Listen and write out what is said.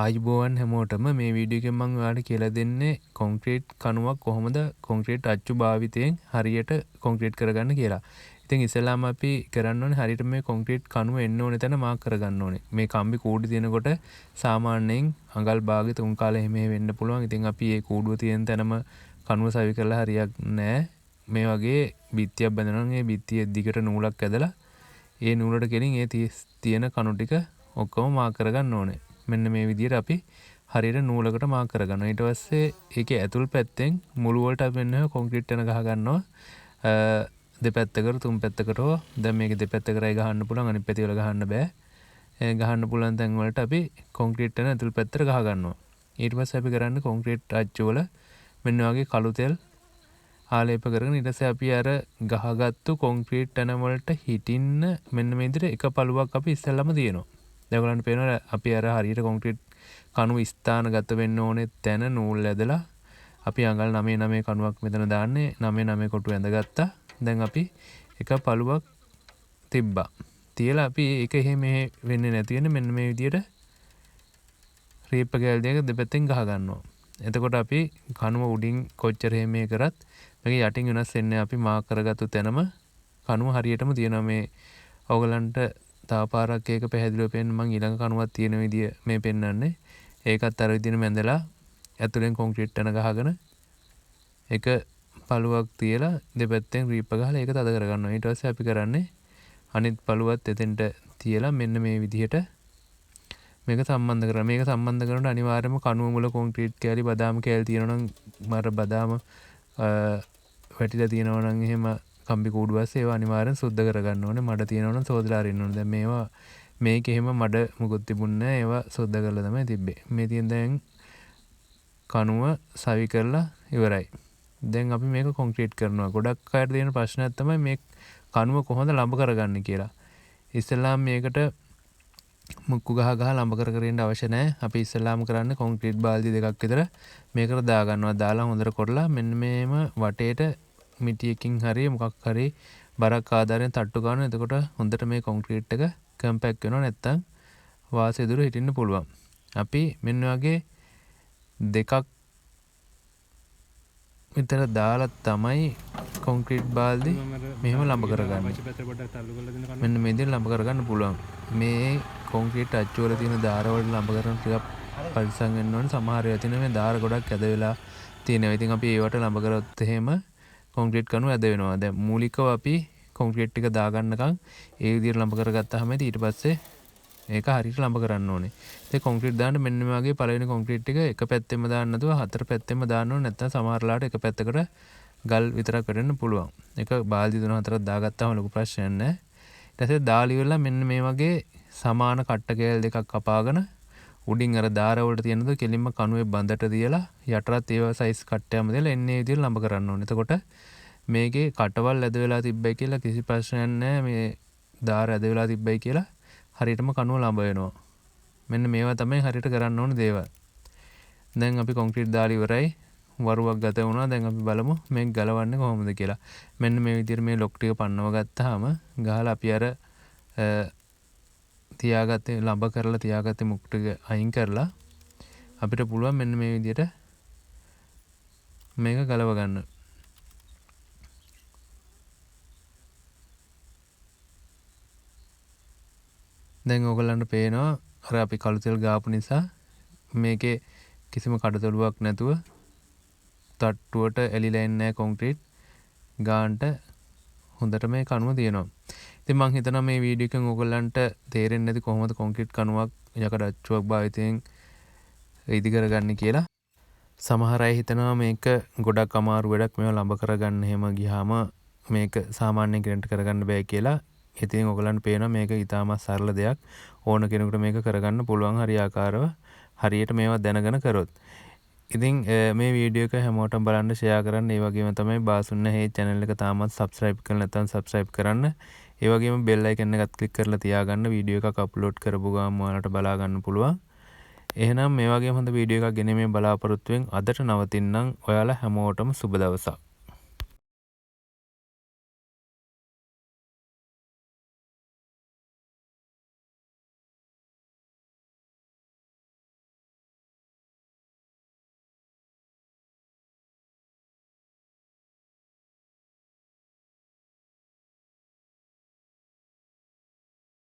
ආයුබෝවන් හැමෝටම මේ වීඩියෝ එකෙන් මම ඔයාලට කියලා දෙන්නේ කොන්ක්‍රීට් කණුවක් කොහොමද කොන්ක්‍රීට් අච්චු භාවිතයෙන් හරියට කොන්ක්‍රීට් කරගන්න කියලා. ඉතින් ඉස්සෙල්ලාම අපි කරන්න ඕනේ හරියට මේ කොන්ක්‍රීට් කණුව එන්න ඕනේ තැන මාක් කරගන්න ඕනේ. මේ කම්බි කූඩු තියෙනකොට සාමාන්‍යයෙන් අඟල් භාගෙ 3 කාලෙ එහෙම වෙන්න පුළුවන්. ඉතින් අපි මේ කූඩුව තියෙන තැනම කණුව සවි කරලා හරියක් නැහැ. මේ වගේ බිත්තියක් බඳනවා නම් ඒ බිත්තිය දිගට නූලක් ඇදලා ඒ නූලට කෙලින් ඒ තියෙන කණු ටික ඔක්කොම මාක් කරගන්න ඕනේ. මෙන්න මේ විදිහට අපි හරියට නූලකට මාක් කරගන්නවා. ඊට පස්සේ ඒකේ ඇතුල් පැත්තෙන් මුළු වලට අපි මෙන්න කොන්ක්‍රීට් එක ගහ ගන්නවා. දෙපැත්තකට තුන් පැත්තකට හෝ දැන් මේක දෙපැත්තකටයි ගහන්න පුළුවන් අනිත් පැති වල ගහන්න බෑ. ගහන්න පුළුවන් තැන් වලට අපි කොන්ක්‍රීට් එක ඇතුල් පැත්තට ගහ ගන්නවා. ඊට පස්සේ අපි කරන්නේ කොන්ක්‍රීට් අච්චු වල මෙන්න වගේ කළු තෙල් ආලේප කරගෙන ඊට පස්සේ අපි අර ගහගත්තු කොන්ක්‍රීට් තැන වලට හිටින්න මෙන්න මේ විදිහට එක පළුවක් අපි ඉස්සෙල්ලාම දිනනවා. දැන් ඔයගලන්ට පේනවා අපි අර හරියට කොන්ක්‍රීට් කණුව ස්ථානගත වෙන්න ඕනේ තැන නූල් ඇදලා අපි අඟල් 9 කණුවක් මෙතන දාන්නේ 9 කොටු ඇඳගත්තා. දැන් අපි එක පළුවක් තිබ්බා. තියලා අපි ඒක එහෙම වෙන්නේ නැති වෙන මෙන්න මේ විදිහට රීප් කැල් දෙක දෙපැත්තෙන් ගහ ගන්නවා. එතකොට අපි කණුව උඩින් කොච්චර එහෙම කරත් මේක යටින් වෙනස් වෙන්නේ අපි මාක් කරගත්තු තැනම කණුව හරියටම තියෙනවා. මේ ඔයගලන්ට තව පාරක් ඒක පැහැදිලිව පෙන්න මම ඊළඟ කණුවක් තියෙන විදිය මේ පෙන්නන්නේ. ඒකත් අර විදිහට මැදලා ඇතුලෙන් කොන්ක්‍රීට් තන ගහගෙන එක පළුවක් තියලා දෙපැත්තෙන් රීප් ගහලා ඒක තද කරගන්නවා. ඊට පස්සේ අපි කරන්නේ අනිත් පළුවත් එතෙන්ට තියලා මෙන්න මේ විදිහට මේක සම්බන්ධ කරනවා. මේක සම්බන්ධ කරනකොට අනිවාර්යයෙන්ම කණුව මුල කොන්ක්‍රීට් කෑලි බදාම කෑලි තියෙනවා නම් මර බදාම වැටිලා තියෙනවා නම් එහෙම කම්බි කූඩුවස් ඒවා අනිවාර්යෙන් සුද්ධ කරගන්න ඕනේ. මඩ තියෙනවා නම් සෝදලා අරින්න ඕනේ. දැන් මේවා මේක එහෙම මඩ මුකුත් තිබුණේ නැහැ. ඒවා සුද්ධ කරලා තමයි තිබ්බේ. මේ තියෙන දැන් කණුව සවි කරලා ඉවරයි. දැන් අපි මේක කොන්ක්‍රීට් කරනවා. ගොඩක් අයට තියෙන ප්‍රශ්නයක් තමයි මේ කණුව කොහොමද ලම්බ කරගන්නේ කියලා. ඉස්සෙල්ලාම මේකට මුක්කු ගහ ලම්බ කර ඉන්න අවශ්‍ය නැහැ. අපි ඉස්සෙල්ලාම කරන්නේ කොන්ක්‍රීට් බාල්දි දෙකක් විතර මේකට දා ගන්නවා. දාලා හොඳට කොටලා මෙන්න මේම වටේට මිටියකින් හරි මොකක් හරි බරක් ආධාරයෙන් තට්ටු ගන්නවා. එතකොට හොඳට මේ කොන්ක්‍රීට් එක කම්පැක්ට් වෙනවා. නැත්තම් වාසිය දුර හිටින්න පුළුවන්. අපි මෙන්න වගේ දෙකක් විතර දාලා තමයි කොන්ක්‍රීට් බාල්දි මෙහෙම ලම්බ කරගන්නේ. මෙන්න මේ විදිහට ලම්බ කරගන්න පුළුවන්. මේ කොන්ක්‍රීට් අච්චු වල තියෙන දාර වල ලම්බ කරන ටිකක් පරිස්සම් වෙන්න ඕනේ. සමහර ඒවා තියෙන මේ දාර ගොඩක් ඇද වෙලා තියෙනවා. ඉතින් අපි ඒවට ලම්බ කරොත් එහෙම කොන්ක්‍රීට් කණුව ඇද වෙනවා. දැන් මූලිකව අපි කොන්ක්‍රීට් ටික දාගන්නකම් ඒ විදිහට ලම්බ කරගත්තාම ඊට පස්සේ ඒක හරියට ලම්බ කරන්න ඕනේ. ඉතින් කොන්ක්‍රීට් දාන්න මෙන්න මේ වගේ පළවෙනි කොන්ක්‍රීට් ටික එක පැත්තෙම දාන්න නැතුව හතර පැත්තෙම දාන්න ඕනේ. නැත්නම් සමහරලාට එක පැත්තකට ගල් විතරක් වැටෙන්න පුළුවන්. එක බාල්දි 3-4ක් දාගත්තාම ලොකු ප්‍රශ්නයක් නැහැ. ඊට පස්සේ දාලි වෙලා මෙන්න මේ වගේ සමාන කට්ට කෑල් දෙකක් කපාගෙන උඩින් අර දාර වලට තියෙන දේ කෙලින්ම කණුවේ බඳට තියලා යටටත් ඒව සයිස් කට්ටයක්ම දාලා එන්නේ විදිහට ලම්බ කරන්න ඕනේ. එතකොට මේකේ කටවල් ඇද වෙලා තිබ්බයි කියලා කිසි ප්‍රශ්නයක් නැහැ. මේ දාර ඇද වෙලා තිබ්බයි කියලා හරියටම කණුව ලම්බ වෙනවා. මෙන්න මේවා තමයි හරියට කරන්න ඕනේ දේවල්. දැන් අපි කොන්ක්‍රීට් දාලා ඉවරයි. වරුවක් ගත වුණා. දැන් අපි බලමු මේක ගලවන්නේ කොහොමද කියලා. මෙන්න මේ විදිහට මේ ලොක් ටික පන්නව ගත්තාම ගහලා අපි අර තියාගත්තේ ලම්බ කරලා තියාගත්තේ මුක් ටික අයින් කරලා අපිට පුළුවන් මෙන්න මේ විදිහට මේක ගලව ගන්න. දැන් ඕගොල්ලන්ට පේනවා අර අපි කළු තෙල් ගාපු නිසා මේකේ කිසිම කඩතොලුවක් නැතුව තට්ටුවට එලිලා ඉන්නේ නැහැ කොන්ක්‍රීට් ගානට හොඳට මේ කණුව තියෙනවා. ඉතින් මම හිතනවා මේ වීඩියෝ එකෙන් ඕගොල්ලන්ට තේරෙන්නේ නැති කොහොමද කොන්ක්‍රීට් කණුවක් යකඩ අච්චුවක් භාවිතයෙන් ඉදි කරගන්නේ කියලා. සමහර අය හිතනවා මේක ගොඩක් අමාරු වැඩක් මේවා ලම්බ කරගන්න එහෙම ගියාම මේක සාමාන්‍ය කෙනෙක්ට කරගන්න බෑ කියලා. ඉතින් ඔයගලන්ට පේනවා මේක ඊටාම සරල දෙයක්. ඕන කෙනෙකුට මේක කරගන්න පුළුවන් හරියාකාරව හරියට මේවා දැනගෙන කරොත්. ඉතින් මේ වීඩියෝ එක හැමෝටම බලන්න ෂෙයා කරන්න. ඒ වගේම තමයි බාසුන්නහේ channel එක තාමත් subscribe කරලා නැත්නම් subscribe කරන්න. ඒ වගේම bell icon එකත් click කරලා තියාගන්න. වීඩියෝ එකක් upload කරපු ගමන් ඔයාලට බලා ගන්න පුළුවන්. එහෙනම් මේ වගේම හොඳ වීඩියෝ එකක් ගෙනීමේ බලාපොරොත්තුවෙන් අදට නවතින්නම්. ඔයාලා හැමෝටම සුබ දවසක්.